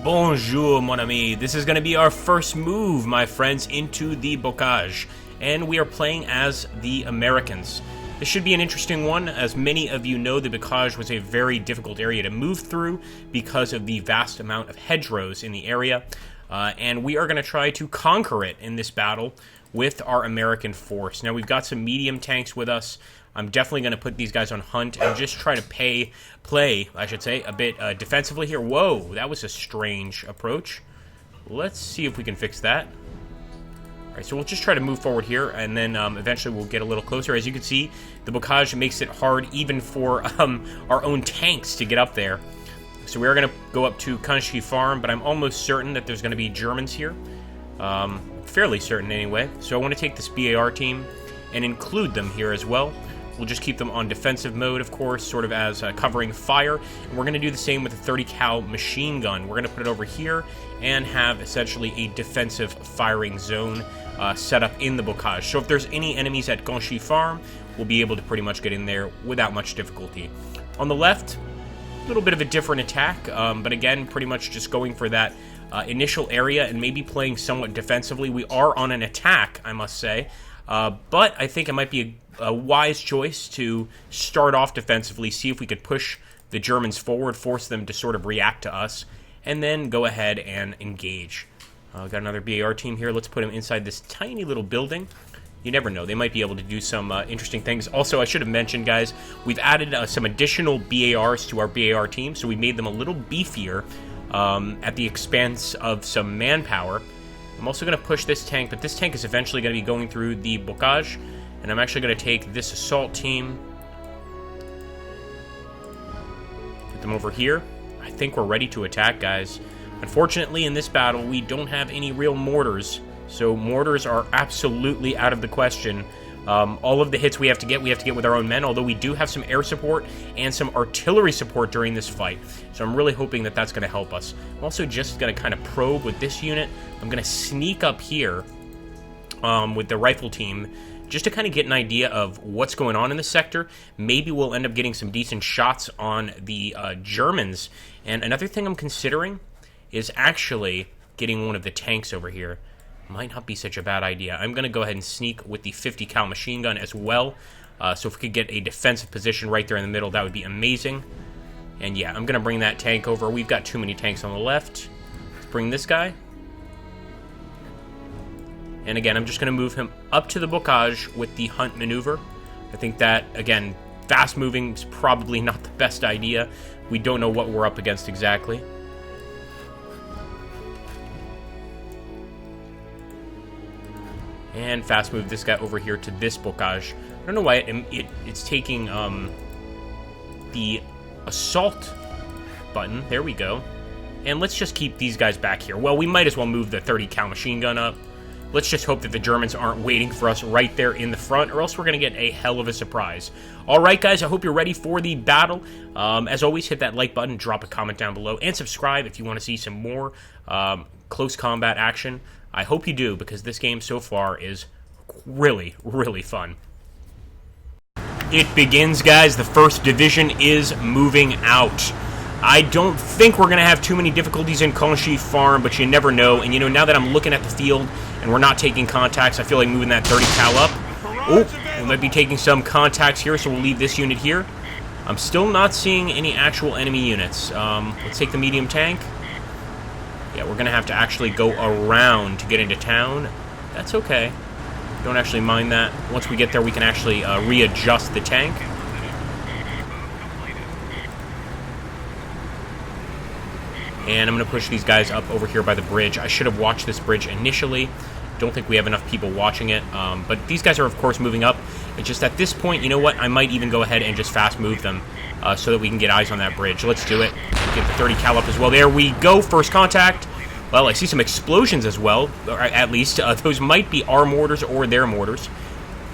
Bonjour, mon ami. This is going to be our first move, my friends, into the bocage. And we are playing as the Americans. This should be an interesting one. As many of you know, the bocage was a very difficult area to move through because of the vast amount of hedgerows in the area. And we are going to try to conquer it in this battle with our American force. Now, we've got some medium tanks with us. I'm definitely going to put these guys on hunt and just try to play, a bit defensively here. Whoa, that was a strange approach. Let's see if we can fix that. All right, so we'll just try to move forward here, and then eventually we'll get a little closer. As you can see, the bocage makes it hard even for our own tanks to get up there. So we're going to go up to Kanshi Farm, but I'm almost certain that there's going to be Germans here. Fairly certain anyway. So I want to take this BAR team and include them here as well. We'll just keep them on defensive mode, of course, sort of as covering fire. And we're going to do the same with the 30 cal machine gun. We're going to put it over here and have essentially a defensive firing zone set up in the bocage. So if there's any enemies at Kanshi Farm, we'll be able to pretty much get in there without much difficulty. On the left, a little bit of a different attack, but again, pretty much just going for that initial area and maybe playing somewhat defensively. We are on an attack, I must say. But I think it might be a wise choice to start off defensively, see if we could push the Germans forward, force them to sort of react to us, and then go ahead and engage. Got another BAR team here. Let's put them inside this tiny little building. You never know. They might be able to do some interesting things. Also, I should have mentioned, guys, we've added some additional BARs to our BAR team, so we made them a little beefier at the expense of some manpower. I'm also going to push this tank, but this tank is eventually going to be going through the bocage, and I'm actually going to take this assault team, put them over here. I think we're ready to attack, guys. Unfortunately, in this battle, we don't have any real mortars, so mortars are absolutely out of the question. All of the hits we have to get with our own men, although we do have some air support and some artillery support during this fight. So I'm really hoping that that's going to help us. I'm also just going to kind of probe with this unit. I'm going to sneak up here with the rifle team just to kind of get an idea of what's going on in the sector. Maybe we'll end up getting some decent shots on the Germans. And another thing I'm considering is actually getting one of the tanks over here. Might not be such a bad idea. I'm going to go ahead and sneak with the 50 cal machine gun as well. So if we could get a defensive position right there in the middle, that would be amazing. And yeah, I'm going to bring that tank over. We've got too many tanks on the left. Let's bring this guy. And again, I'm just going to move him up to the bocage with the hunt maneuver. I think that, again, fast moving is probably not the best idea. We don't know what we're up against exactly. And fast move this guy over here to this bocage. I don't know why it's taking the assault button. There we go. And let's just keep these guys back here. Well, we might as well move the 30 cal machine gun up. Let's just hope that the Germans aren't waiting for us right there in the front, or else we're going to get a hell of a surprise. All right, guys, I hope you're ready for the battle. As always, hit that like button, drop a comment down below, and subscribe if you want to see some more close combat action. I hope you do, because this game so far is really, really fun. It begins, guys. The first division is moving out. I don't think we're going to have too many difficulties in Kanshi Farm, but you never know. And, you know, now that I'm looking at the field and we're not taking contacts, I feel like moving that 30 cal up. Oh, we might be taking some contacts here, so we'll leave this unit here. I'm still not seeing any actual enemy units. Let's take the medium tank. Yeah, we're going to have to actually go around to get into town. That's okay. Don't actually mind that. Once we get there, we can actually readjust the tank. And I'm going to push these guys up over here by the bridge. I should have watched this bridge initially. Don't think we have enough people watching it. But these guys are, of course, moving up. It's just at this point, you know what? I might even go ahead and just fast move them so that we can get eyes on that bridge. Let's do it. Get the 30 cal up as well. There we go. First contact. Well, I see some explosions as well. Or at least those might be our mortars or their mortars.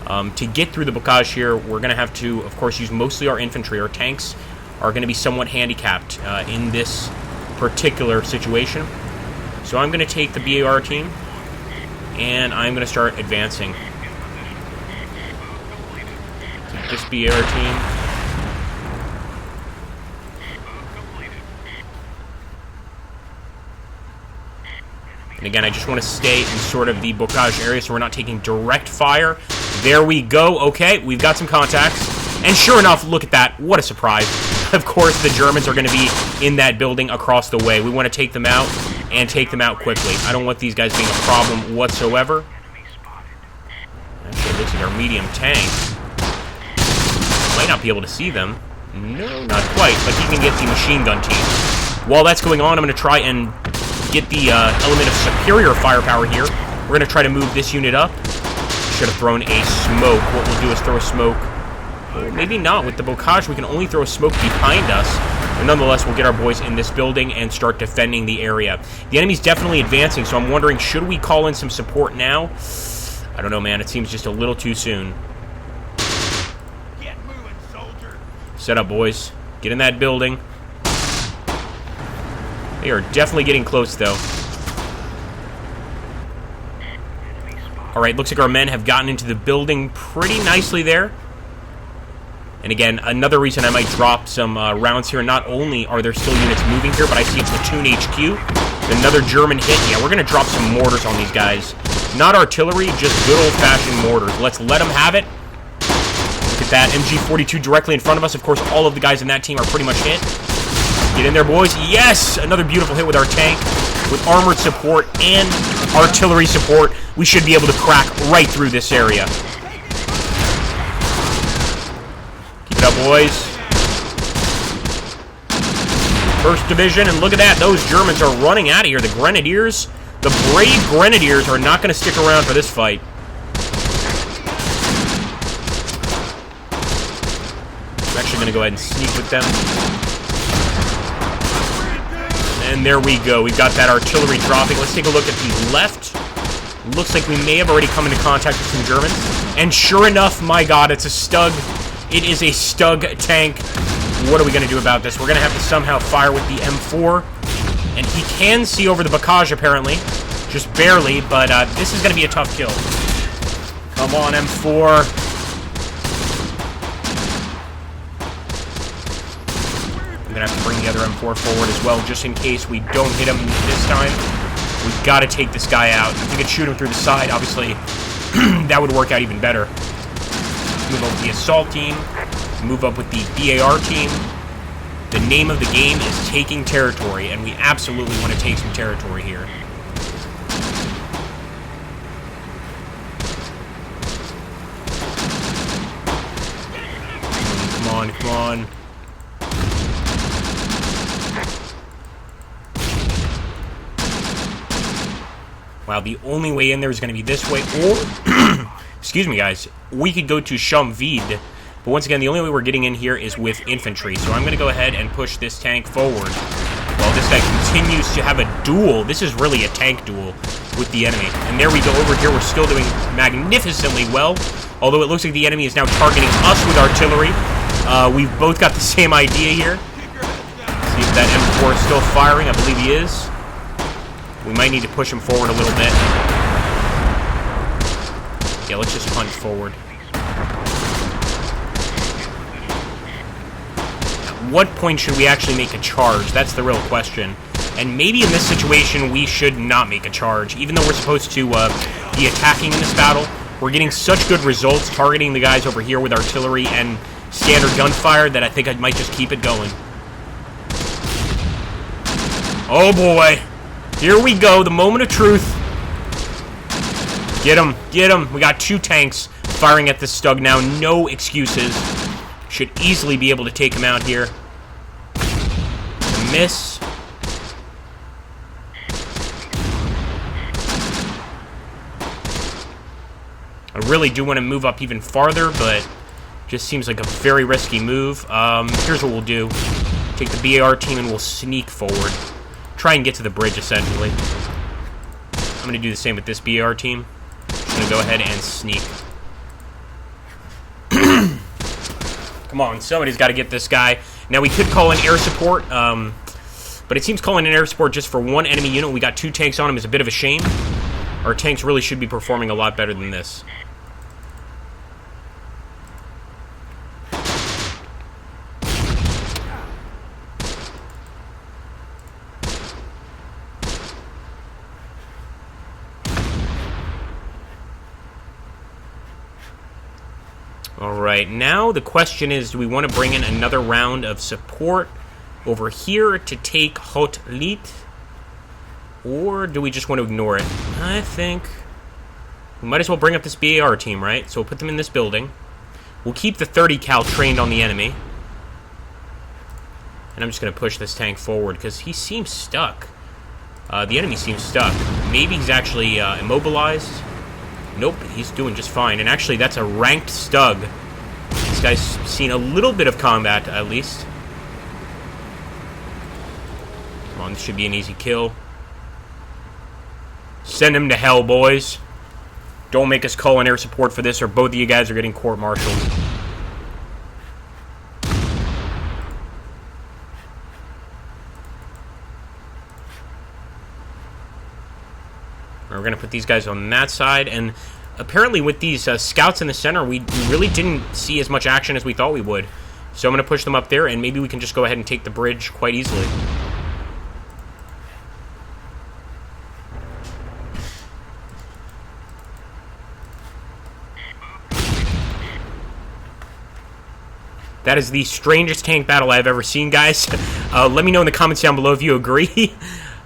To get through the bocage here, we're going to have to, of course, use mostly our infantry. Our tanks are going to be somewhat handicapped in this particular situation. So I'm going to take the BAR team, and I'm going to start advancing. Take this BAR team. And again, I just want to stay in sort of the bocage area so we're not taking direct fire. There we go. Okay, we've got some contacts. And sure enough, look at that. What a surprise. Of course, the Germans are going to be in that building across the way. We want to take them out and take them out quickly. I don't want these guys being a problem whatsoever. Actually, it looks like our medium tank might not be able to see them. No, not quite, but he can get the machine gun team. While that's going on, I'm going to try and get the element of superior firepower here. We're going to try to move this unit up. Should have thrown a smoke. What we'll do is throw a smoke. Well, maybe not. With the bocage, we can only throw a smoke behind us. But nonetheless, we'll get our boys in this building and start defending the area. The enemy's definitely advancing, so I'm wondering, should we call in some support now? I don't know, man. It seems just a little too soon. Get moving, soldier. Set up, boys. Get in that building. They are definitely getting close, though. Alright, looks like our men have gotten into the building pretty nicely there. And again, another reason I might drop some rounds here. Not only are there still units moving here, but I see a platoon HQ. Another German hit. Yeah, we're going to drop some mortars on these guys. Not artillery, just good old-fashioned mortars. Let's let them have it. Look at that. MG-42 directly in front of us. Of course, all of the guys in that team are pretty much hit. Get in there, boys. Yes! Another beautiful hit with our tank. With armored support and artillery support, we should be able to crack right through this area. Keep it up, boys. First Division, and look at that. Those Germans are running out of here. The Grenadiers, the brave Grenadiers, are not going to stick around for this fight. I'm actually going to go ahead and sneak with them. And there we go. We've got that artillery dropping. Let's take a look at the left. Looks like we may have already come into contact with some Germans. And sure enough, my god, it's a Stug. It is a Stug tank. What are we going to do about this? We're going to have to somehow fire with the M4. And he can see over the bocage, apparently. Just barely, but this is going to be a tough kill. Come on, M4. I'm going to have to bring the other M4 forward as well, just in case we don't hit him this time. We've got to take this guy out. If we could shoot him through the side, obviously, that would work out even better. Move up with the assault team. Move up with the BAR team. The name of the game is taking territory, and we absolutely want to take some territory here. Come on, come on. Wow, the only way in there is going to be this way, or, excuse me guys, we could go to Chamvide, but once again, the only way we're getting in here is with infantry, so I'm going to go ahead and push this tank forward, while this guy continues to have a duel. This is really a tank duel with the enemy, and there we go. Over here, we're still doing magnificently well, although it looks like the enemy is now targeting us with artillery. We've both got the same idea here. See if that M4 is still firing. I believe he is. We might need to push him forward a little bit. Yeah, let's just punch forward. At what point should we actually make a charge? That's the real question. And maybe in this situation, we should not make a charge. Even though we're supposed to be attacking in this battle, we're getting such good results targeting the guys over here with artillery and standard gunfire that I think I might just keep it going. Oh boy. Here we go, the moment of truth. Get him, get him. We got two tanks firing at this Stug now. No excuses. Should easily be able to take him out here. Miss. I really do want to move up even farther, but just seems like a very risky move. Here's what we'll do. Take the BAR team and we'll sneak forward. Try and get to the bridge, essentially. I'm going to do the same with this BAR team. Just going to go ahead and sneak. Come on, somebody's got to get this guy. Now, we could call in air support, but it seems calling in air support just for one enemy unit. We got two tanks on him is a bit of a shame. Our tanks really should be performing a lot better than this. Alright, now the question is, do we want to bring in another round of support over here to take Haute Lite? Or do we just want to ignore it? I think we might as well bring up this BAR team, right? So we'll put them in this building. We'll keep the 30 cal trained on the enemy. And I'm just going to push this tank forward because he seems stuck. The enemy seems stuck. Maybe he's actually immobilized. Nope, he's doing just fine. And actually, that's a ranked Stug. This guy's seen a little bit of combat, at least. Come on, this should be an easy kill. Send him to hell, boys. Don't make us call in air support for this, or both of you guys are getting court-martialed. We're going to put these guys on that side, and apparently with these scouts in the center, we really didn't see as much action as we thought we would. So I'm going to push them up there, and maybe we can just go ahead and take the bridge quite easily. That is the strangest tank battle I've ever seen, guys. Let me know in the comments down below if you agree.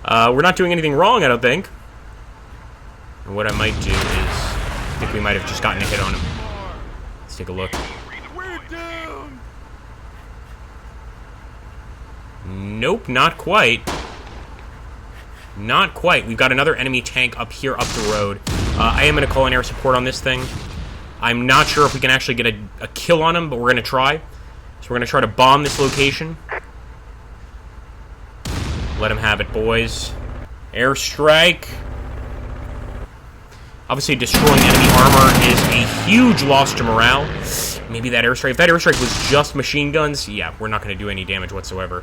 We're not doing anything wrong, I don't think. And what I might do is, I think we might have just gotten a hit on him. Let's take a look. We're down. Nope, not quite. Not quite. We've got another enemy tank up here, up the road. I am going to call in air support on this thing. I'm not sure if we can actually get a kill on him, but we're going to try. So we're going to try to bomb this location. Let him have it, boys. Airstrike. Obviously, destroying enemy armor is a huge loss to morale. Maybe that airstrike... If that airstrike was just machine guns, yeah, we're not going to do any damage whatsoever.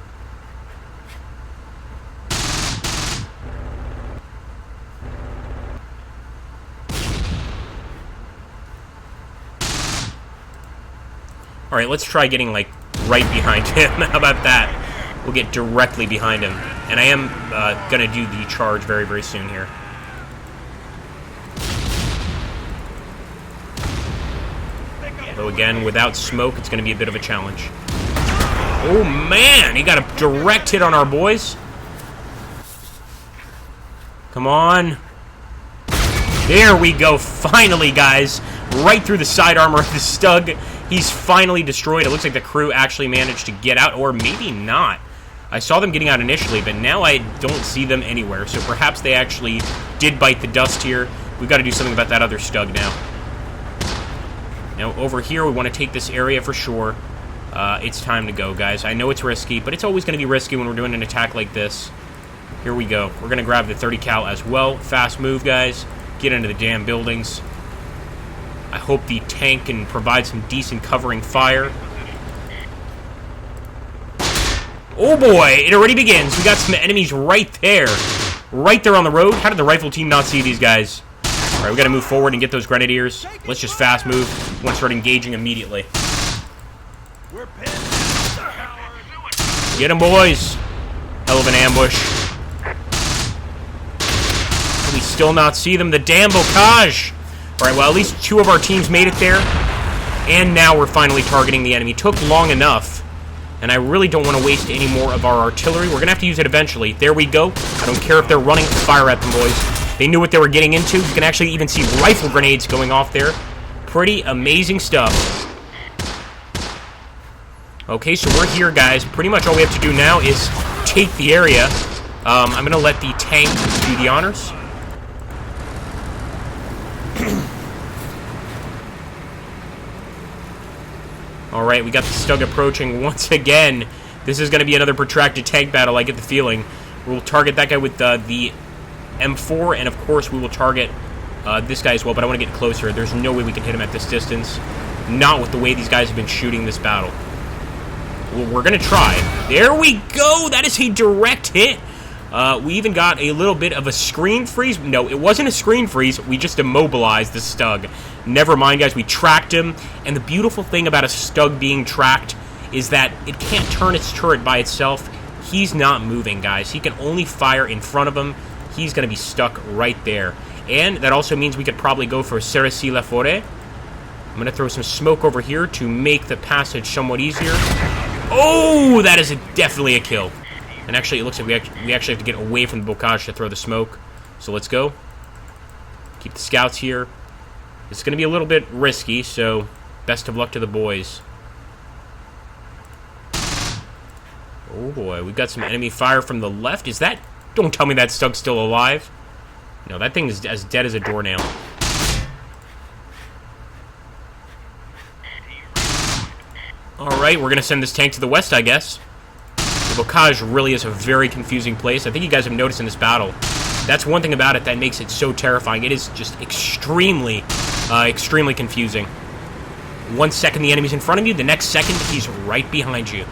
Alright, let's try getting, like, right behind him. How about that? We'll get directly behind him. And I am going to do the charge very, very soon here. Though again, without smoke, it's going to be a bit of a challenge. Oh, man! He got a direct hit on our boys. Come on. There we go. Finally, guys. Right through the side armor of the Stug. He's finally destroyed. It looks like the crew actually managed to get out, or maybe not. I saw them getting out initially, but now I don't see them anywhere. So perhaps they actually did bite the dust here. We've got to do something about that other Stug now. Now, over here, we want to take this area for sure. It's time to go, guys. I know it's risky, but it's always going to be risky when we're doing an attack like this. Here we go. We're going to grab the 30 cal as well. Fast move, guys. Get into the damn buildings. I hope the tank can provide some decent covering fire. Oh boy, it already begins. We got some enemies right there. Right there on the road. How did the rifle team not see these guys? Alright, we gotta move forward and get those grenadiers. Let's just fast move. We want to start engaging immediately. We're pinned. Get them, boys. Hell of an ambush. Can we still not see them? The damn bocage! Alright, well, at least two of our teams made it there. And now we're finally targeting the enemy. Took long enough. And I really don't want to waste any more of our artillery. We're going to have to use it eventually. There we go. I don't care if they're running. Fire at them, boys. They knew what they were getting into. You can actually even see rifle grenades going off there. Pretty amazing stuff. Okay, so we're here, guys. Pretty much all we have to do now is take the area. I'm going to let the tank do the honors. Alright, we got the Stug approaching once again. This is going to be another protracted tank battle, I get the feeling. We'll target that guy with the M4, and of course we will target this guy as well, but I want to get closer. There's no way we can hit him at this distance. Not with the way these guys have been shooting this battle. Well, we're going to try. There we go! That is a direct hit! We even got a little bit of a screen freeze. No, it wasn't a screen freeze. We just immobilized the Stug. Never mind, guys. We tracked him. And the beautiful thing about a Stug being tracked is that it can't turn its turret by itself. He's not moving, guys. He can only fire in front of him. He's going to be stuck right there. And that also means we could probably go for Cerisy La Forêt. I'm going to throw some smoke over here to make the passage somewhat easier. Oh, that is definitely a kill. And actually, it looks like we actually have to get away from the bocage to throw the smoke. So let's go. Keep the scouts here. It's going to be a little bit risky, so best of luck to the boys. Oh boy, we've got some enemy fire from the left. Is that... Don't tell me that Stug's still alive. No, that thing is as dead as a doornail. Alright, we're going to send this tank to the west, I guess. The bocage really is a very confusing place. I think you guys have noticed in this battle. That's one thing about it that makes it so terrifying. It is just extremely confusing. 1 second the enemy's in front of you, the next second he's right behind you.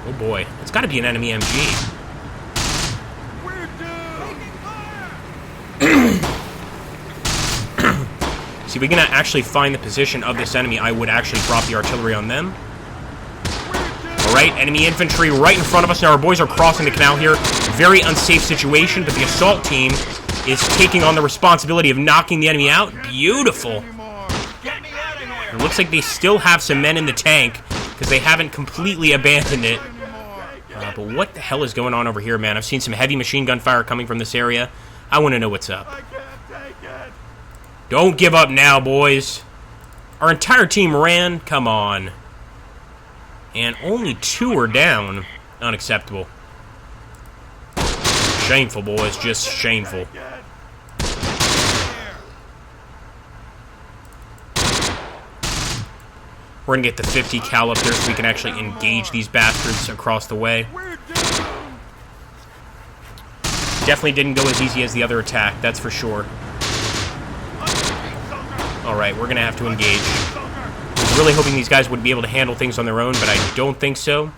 Oh boy, it's got to be an enemy MG. See, if we can actually find the position of this enemy, I would actually drop the artillery on them. Alright, enemy infantry right in front of us. Now our boys are crossing the canal here. Very unsafe situation, but the assault team is taking on the responsibility of knocking the enemy out. Beautiful. It looks like they still have some men in the tank, because they haven't completely abandoned it. But what the hell is going on over here, man? I've seen some heavy machine gun fire coming from this area. I want to know what's up. Don't give up now, boys. Our entire team ran. Come on. And only 2 are down. Unacceptable. Shameful, boys. Just shameful. We're going to get the 50 cal up there so we can actually engage these bastards across the way. Definitely didn't go as easy as the other attack, that's for sure. Alright, we're going to have to engage. I was really hoping these guys would be able to handle things on their own, but I don't think so.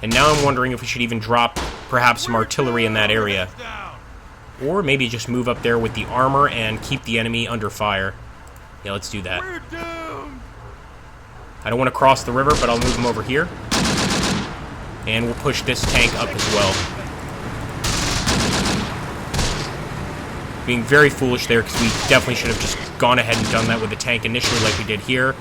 And now I'm wondering if we should even drop perhaps some artillery in that area. Or maybe just move up there with the armor and keep the enemy under fire. Yeah, let's do that. I don't want to cross the river, but I'll move them over here. And we'll push this tank up as well. Being very foolish there, because we definitely should have just gone ahead and done that with the tank initially like we did here.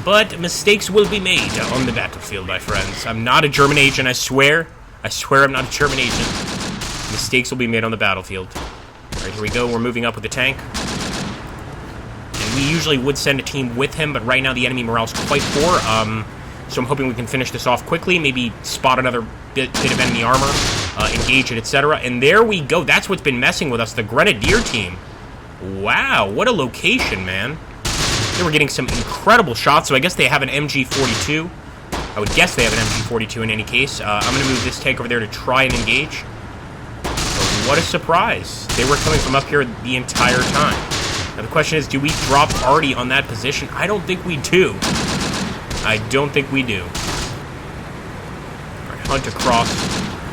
But mistakes will be made on the battlefield, my friends. I'm not a German agent, I swear. I swear I'm not a German agent. Mistakes will be made on the battlefield. Alright, here we go. We're moving up with the tank. And we usually would send a team with him, but right now the enemy morale is quite poor. So I'm hoping we can finish this off quickly. Maybe spot another bit of enemy armor, engage it, etc. And there we go. That's what's been messing with us, the Grenadier team. Wow, what a location, man. They were getting some incredible shots, so I guess they have an MG42. I would guess they have an MG42 in any case. I'm going to move this tank over there to try and engage. But what a surprise. They were coming from up here the entire time. Now the question is, do we drop Artie on that position? I don't think we do. I don't think we do. Alright, hunt across.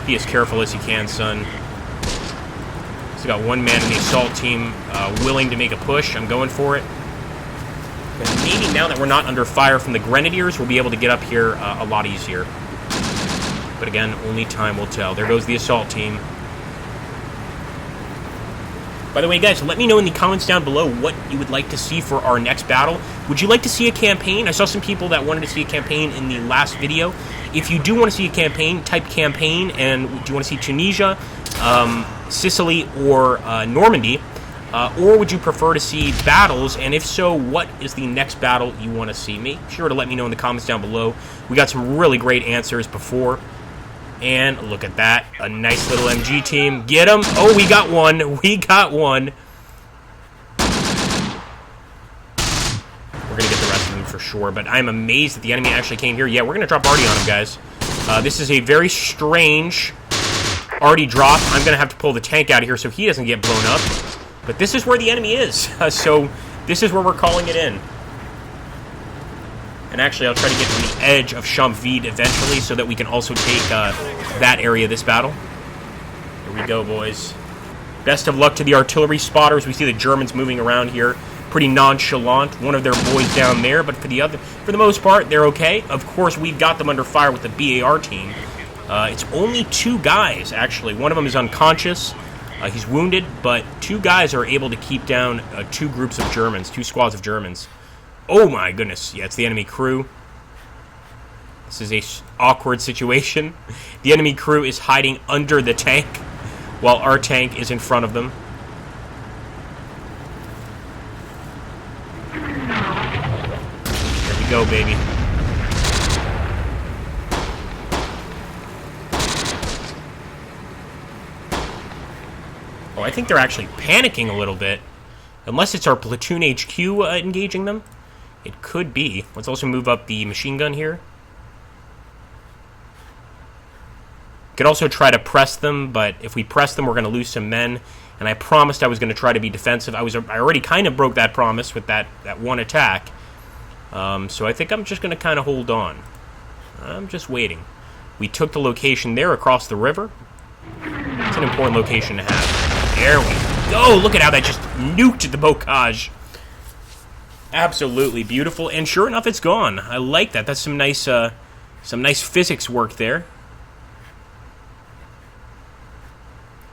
Be as careful as you can, son. He's got one man in the assault team willing to make a push. I'm going for it. And maybe now that we're not under fire from the Grenadiers, we'll be able to get up here a lot easier. But again, only time will tell. There goes the assault team. By the way, guys, let me know in the comments down below what you would like to see for our next battle. Would you like to see a campaign? I saw some people that wanted to see a campaign in the last video. If you do want to see a campaign, type campaign, and do you want to see Tunisia, Sicily, or Normandy? Or would you prefer to see battles? And if so, what is the next battle you want to see? Make sure to let me know in the comments down below. We got some really great answers before. And look at that. A nice little MG team. Get them. Oh, we got one. We got one. We're going to get the rest of them for sure. But I'm amazed that the enemy actually came here. Yeah, we're going to drop Artie on him, guys. This is a very strange Artie drop. I'm going to have to pull the tank out of here so he doesn't get blown up. But this is where the enemy is. So this is where we're calling it in. And actually, I'll try to get to the edge of Champvide eventually so that we can also take that area this battle. Here we go, boys. Best of luck to the artillery spotters. We see the Germans moving around here. Pretty nonchalant. One of their boys down there, but for the most part, they're okay. Of course, we've got them under fire with the BAR team. It's only 2 guys, actually. One of them is unconscious. He's wounded, but 2 guys are able to keep down 2 groups of Germans, 2 squads of Germans. Oh my goodness, yeah, it's the enemy crew. This is a awkward situation. The enemy crew is hiding under the tank, while our tank is in front of them. There we go, baby. Oh, I think they're actually panicking a little bit. Unless it's our platoon HQ engaging them. It could be. Let's also move up the machine gun here. Could also try to press them, but if we press them, we're going to lose some men. And I promised I was going to try to be defensive. I already kind of broke that promise with that one attack. So I think I'm just going to kind of hold on. I'm just waiting. We took the location there across the river. It's an important location to have. There we go. Look at how that just nuked the bocage. Absolutely beautiful. And sure enough, it's gone. I like that. That's some nice physics work there.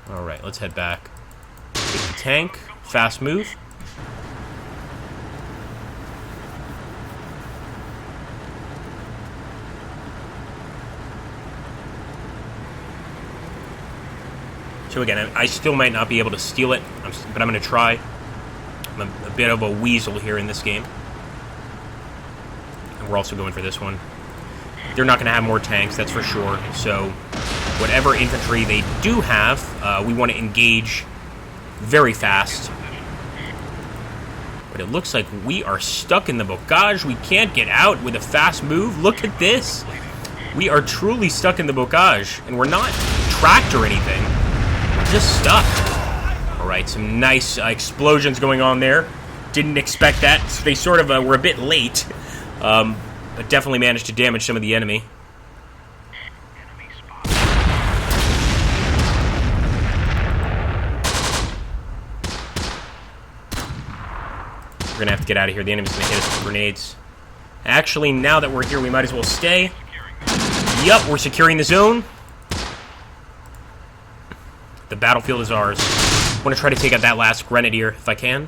Alright, let's head back. Take the tank. Fast move. So again, I still might not be able to steal it, but I'm going to try. I'm a bit of a weasel here in this game. And we're also going for this one. They're not going to have more tanks, that's for sure. So whatever infantry they do have, we want to engage very fast. But it looks like we are stuck in the bocage. We can't get out with a fast move. Look at this. We are truly stuck in the bocage. And we're not tracked or anything. We're just stuck. Alright, some nice explosions going on there. Didn't expect that. They sort of were a bit late. But definitely managed to damage some of the enemy. We're going to have to get out of here. The enemy's going to hit us with grenades. Actually, now that we're here, we might as well stay. Yup, we're securing the zone. The battlefield is ours. I want to try to take out that last grenadier if I can.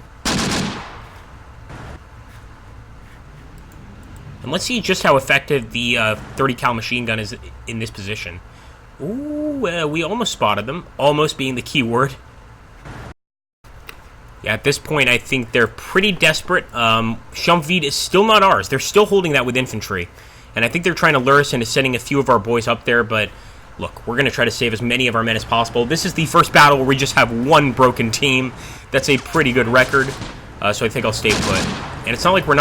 And let's see just how effective the 30 cal machine gun is in this position. Ooh, we almost spotted them. Almost being the key word. Yeah, at this point, I think they're pretty desperate. Chamvide is still not ours. They're still holding that with infantry. And I think they're trying to lure us into sending a few of our boys up there, but look, we're going to try to save as many of our men as possible. This is the first battle where we just have one broken team. That's a pretty good record. So I think I'll stay put. And it's not like we're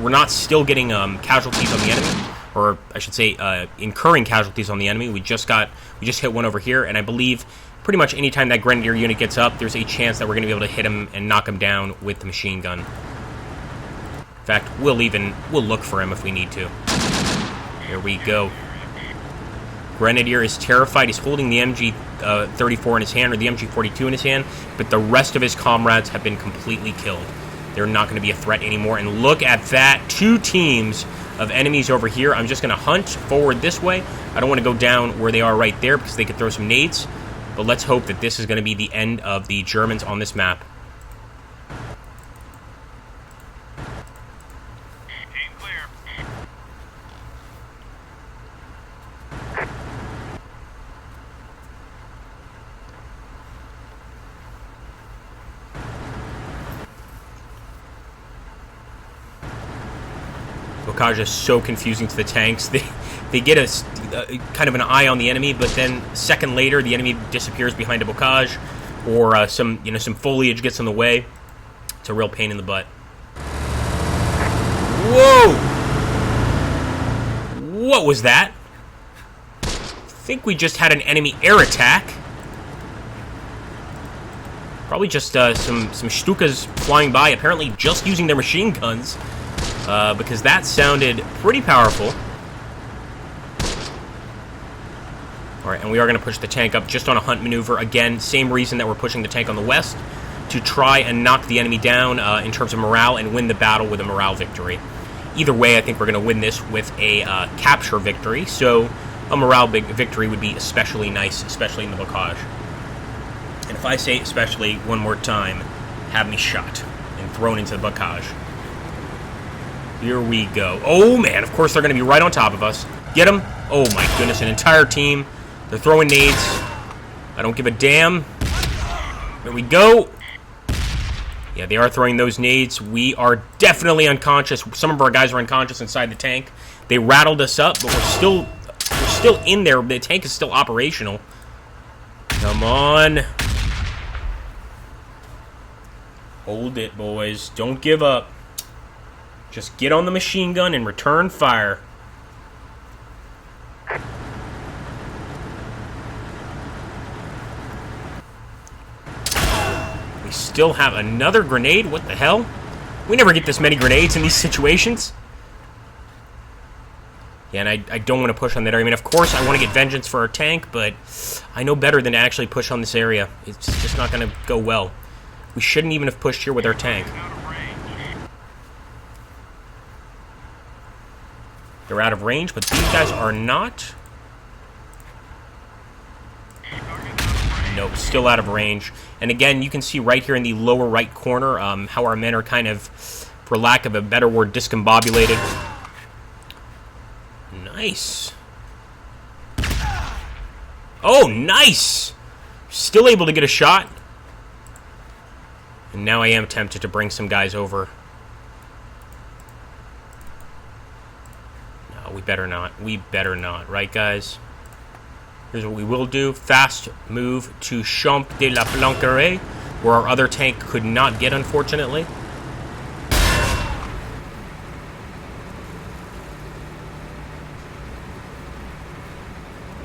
not still getting casualties on the enemy, or I should say incurring casualties on the enemy. We just hit one over here, and I believe pretty much any time that grenadier unit gets up, there's a chance that we're going to be able to hit him and knock him down with the machine gun. In fact, we'll look for him if we need to. Here we go. Grenadier is terrified. He's holding the MG34 in his hand, or the MG42 in his hand, but the rest of his comrades have been completely killed. They're not going to be a threat anymore. And look at that. 2 teams of enemies over here. I'm just going to hunt forward this way. I don't want to go down where they are right there because they could throw some nades. But let's hope that this is going to be the end of the Germans on this map. Team clear. Bocage is so confusing to the tanks. They get a kind of an eye on the enemy, but then a second later, the enemy disappears behind a bocage, or some foliage gets in the way. It's a real pain in the butt. Whoa! What was that? I think we just had an enemy air attack. Probably just some Stukas flying by, apparently just using their machine guns, because that sounded pretty powerful. Alright, and we are going to push the tank up just on a hunt maneuver. Again, same reason that we're pushing the tank on the west, to try and knock the enemy down in terms of morale and win the battle with a morale victory. Either way, I think we're going to win this with a capture victory, so a morale victory would be especially nice, especially in the bocage. And if I say especially one more time, have me shot and thrown into the bocage. Here we go. Oh, man, of course they're going to be right on top of us. Get them. Oh, my goodness, an entire team. They're throwing nades. I don't give a damn. There we go. Yeah, they are throwing those nades. We are definitely unconscious. Some of our guys are unconscious inside the tank. They rattled us up, but we're still in there. The tank is still operational. Come on. Hold it, boys. Don't give up. Just get on the machine gun and return fire. We still have another grenade? What the hell? We never get this many grenades in these situations. Yeah, and I don't want to push on that area. I mean, of course, I want to get vengeance for our tank, but I know better than to actually push on this area. It's just not going to go well. We shouldn't even have pushed here with our tank. They're out of range, but these guys are not. Nope, still out of range. And again, you can see right here in the lower right corner how our men are kind of, for lack of a better word, discombobulated. Nice. Oh, nice! Still able to get a shot. And now I am tempted to bring some guys over. No, we better not. We better not, right, guys? Here's what we will do. Fast move to Champ de la Planquerie, where our other tank could not get, unfortunately.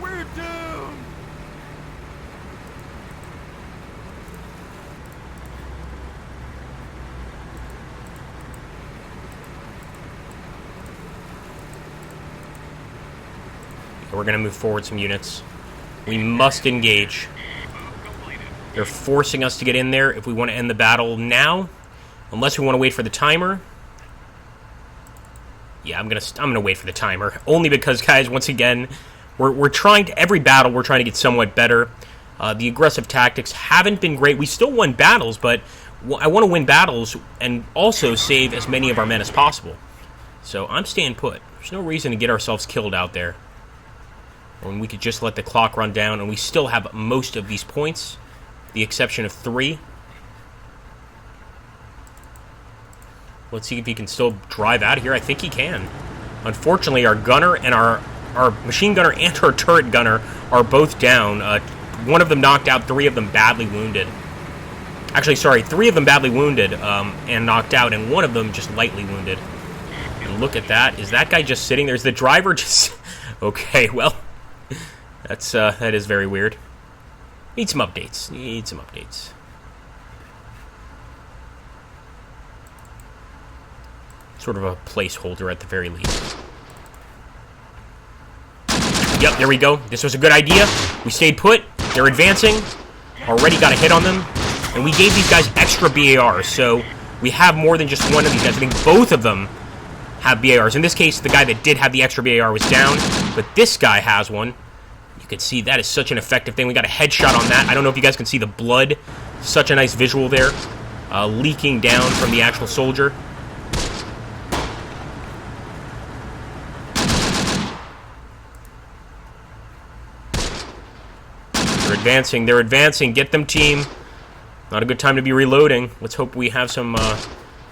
We're doomed! We're going to move forward some units. We must engage. They're forcing us to get in there if we want to end the battle now. Unless we want to wait for the timer. Yeah, I'm gonna wait for the timer. Only because, guys, once again, we're trying to, every battle we're trying to get somewhat better. The aggressive tactics haven't been great. We still won battles, but I want to win battles and also save as many of our men as possible. So I'm staying put. There's no reason to get ourselves killed out there when we could just let the clock run down, and we still have most of these points, the exception of 3. Let's see if he can still drive out of here. I think he can. Unfortunately, our gunner and our machine gunner and our turret gunner are both down. One of them knocked out, 3 of them badly wounded. Actually, sorry, 3 of them badly wounded and knocked out, and 1 of them just lightly wounded. And look at that. Is that guy just sitting there? Is the driver just... Okay, well... that is very weird. Need some updates. Sort of a placeholder at the very least. Yep, there we go. This was a good idea. We stayed put. They're advancing. Already got a hit on them. And we gave these guys extra BARs, so we have more than just one of these guys. I think both of them have BARs. In this case, the guy that did have the extra BAR was down, but this guy has one. You can see that is such an effective thing. We got a headshot on that. I don't know if you guys can see the blood. Such a nice visual there. Leaking down from the actual soldier. They're advancing. Get them, team. Not a good time to be reloading. Let's hope we have some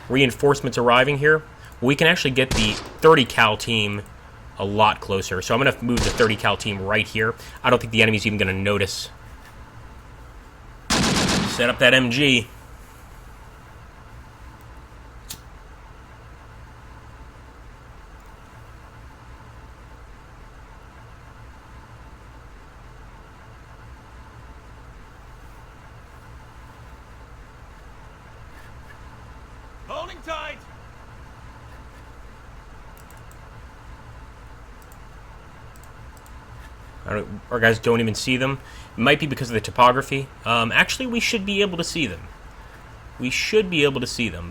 reinforcements arriving here. We can actually get the 30 cal team a lot closer. So I'm going to move the 30 cal team right here. I don't think the enemy's even going to notice. Set up that MG. Holding tight! Our guys don't even see them. It might be because of the topography. Actually, we should be able to see them.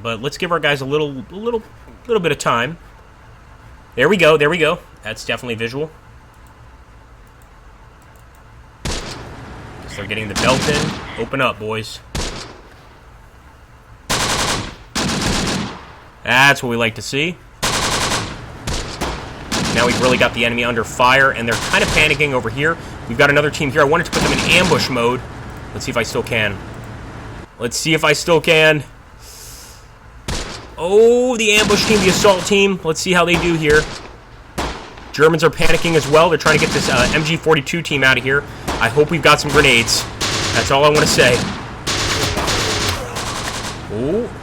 But let's give our guys a little bit of time. There we go. That's definitely visual. So they're getting the belt in. Open up, boys. That's what we like to see. Now we've really got the enemy under fire, and they're kind of panicking over here. We've got another team here. I wanted to put them in ambush mode. Let's see if I still can. Let's see if I still can. Oh, the ambush team, the assault team. Let's see how they do here. Germans are panicking as well. They're trying to get this MG42 team out of here. I hope we've got some grenades. That's all I want to say. Oh.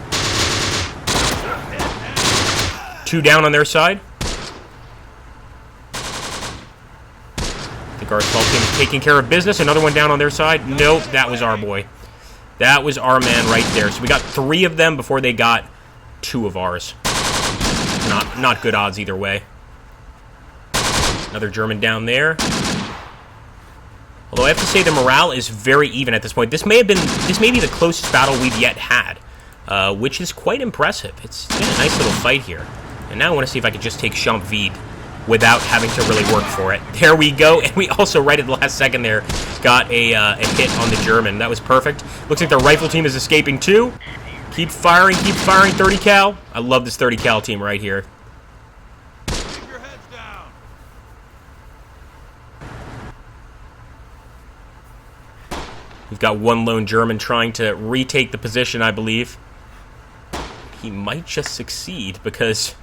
2 down on their side. I think our assault team is taking care of business. Another one down on their side. Nope, that was our boy. That was our man right there. So we got 3 of them before they got 2 of ours. Not good odds either way. Another German down there. Although I have to say the morale is very even at this point. This may be the closest battle we've yet had, which is quite impressive. It's been a nice little fight here. And now I want to see if I can just take Champvide without having to really work for it. There we go. And we also, right at the last second there, got a hit on the German. That was perfect. Looks like the rifle team is escaping too. Keep firing, 30 cal. I love this 30 cal team right here. Keep your heads down. We've got one lone German trying to retake the position, I believe. He might just succeed because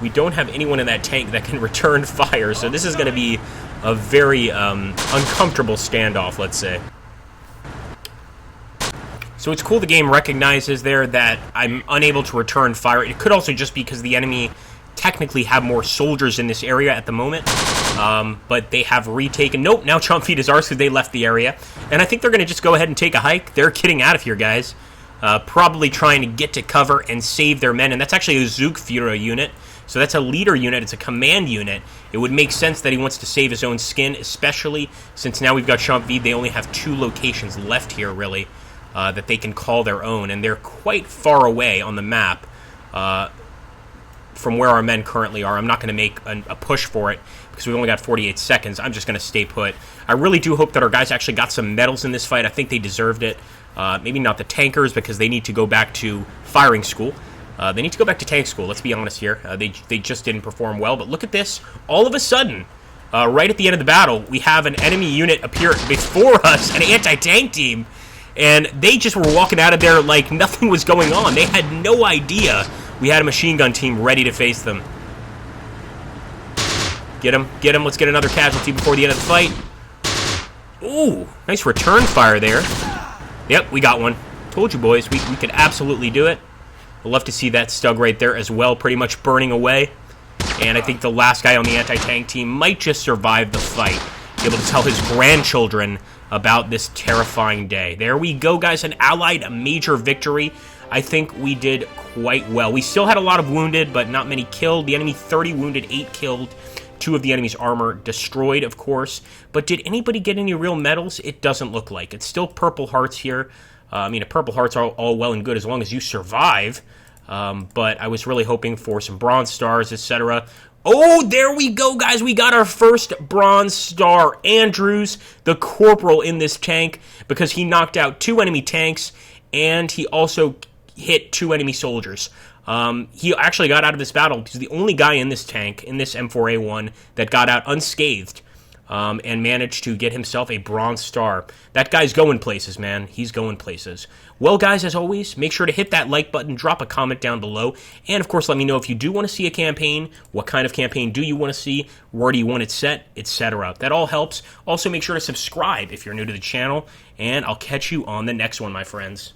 we don't have anyone in that tank that can return fire, so this is going to be a very uncomfortable standoff, let's say. So it's cool the game recognizes there that I'm unable to return fire. It could also just be because the enemy technically have more soldiers in this area at the moment, but they have retaken... Nope, now Champvide is ours because they left the area. And I think they're going to just go ahead and take a hike. They're getting out of here, guys. Probably trying to get to cover and save their men. And that's actually a Zugführer unit. So that's a leader unit. It's a command unit. It would make sense that he wants to save his own skin, especially since now we've got Champvide. They only have 2 locations left here, really, that they can call their own. And they're quite far away on the map from where our men currently are. I'm not going to make a push for it because we've only got 48 seconds. I'm just going to stay put. I really do hope that our guys actually got some medals in this fight. I think they deserved it. Maybe not the tankers because they need to go back to firing school. They need to go back to tank school, let's be honest here. They just didn't perform well. But look at this. All of a sudden, right at the end of the battle, we have an enemy unit appear before us, an anti-tank team. And they just were walking out of there like nothing was going on. They had no idea we had a machine gun team ready to face them. Get him, get him. Let's get another casualty before the end of the fight. Ooh, nice return fire there. Yep, we got one. Told you, boys, we could absolutely do it. We'll love to see that Stug right there as well, pretty much burning away. And I think the last guy on the anti-tank team might just survive the fight. Be able to tell his grandchildren about this terrifying day. There we go, guys. An Allied major victory. I think we did quite well. We still had a lot of wounded, but not many killed. The enemy 30 wounded, 8 killed. 2 of the enemy's armor destroyed, of course. But did anybody get any real medals? It doesn't look like. It's still purple hearts here. I mean, a purple hearts are all well and good as long as you survive. But I was really hoping for some bronze stars, etc. Oh, there we go, guys. We got our first bronze star. Andrews, the corporal in this tank, because he knocked out 2 enemy tanks, and he also hit 2 enemy soldiers. He actually got out of this battle. He's the only guy in this tank, in this M4A1, that got out unscathed and managed to get himself a bronze star. That guy's going places, man. He's going places. Well, guys, as always, make sure to hit that like button, drop a comment down below, and, of course, let me know if you do want to see a campaign, what kind of campaign do you want to see, where do you want it set, etc. That all helps. Also, make sure to subscribe if you're new to the channel, and I'll catch you on the next one, my friends.